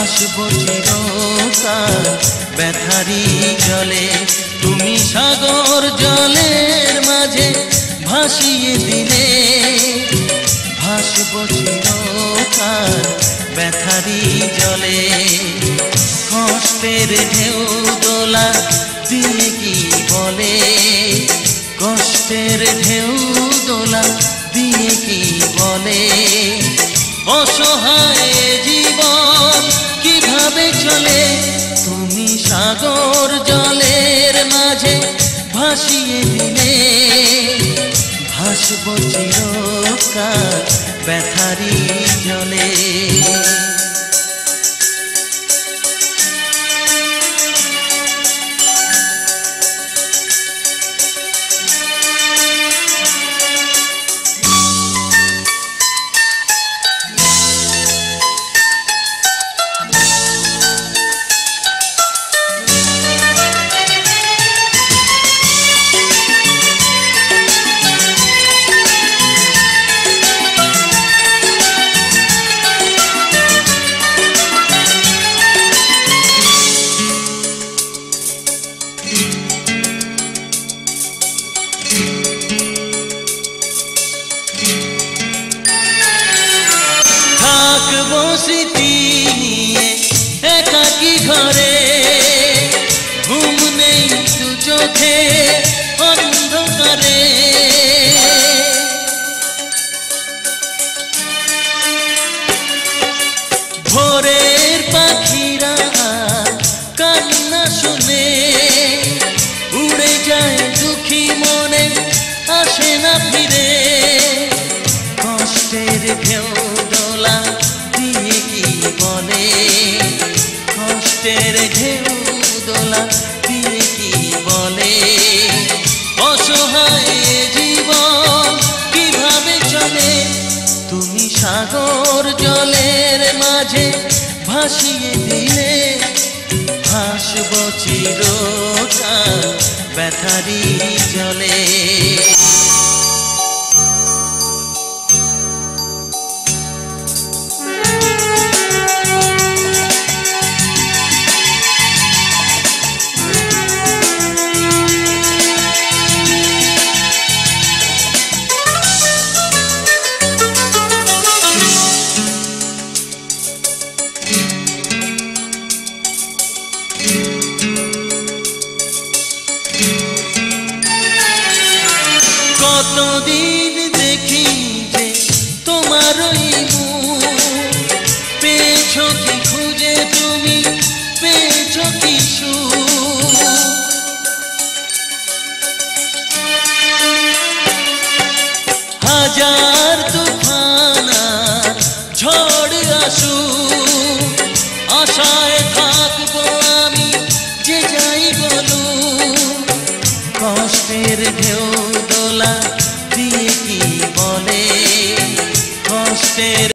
ভাসবো চিরকাল ব্যথারি জলে, তুমি সাগর জলের মাঝে ভাসিয়ে দিলে। ভাসবো চিরকাল ব্যথারি জলে, কষ্টের ঢেউ দোলা দিয়ে কি বলে, কষ্টের ঢেউ দোলা দিয়ে কি বলে। অসহায় জীবন কিভাবে চলে, তুমি সাগর জলের মাঝে ভাসিয়ে দিলে। ভাসবো চিরকাল ব্যথারি জলে। থাকবো স্মৃতি নিয়ে একাকী ঘরে, ঘুম নেই দু চোখে অন্ধকারে। ভোরের পাখিরা কান্না শুনে উড়ে যায় দুঃখী মনে, আসে না ফিরে। কষ্টের ঢেউ দোলা দিয়ে কি বলে, কষ্টের ঢেউ দোলা দিয়ে কি বলে। অসহায় জীবন কিভাবে চলে, তুমি সাগর জলের মাঝে ভাসিয়ে দিলে। ভাসবো চিরকাল ব্যথারি জলে। কতদিন দেখি যে তোমার ওই মুখ, পেয়েছো কি খুঁজে তুমি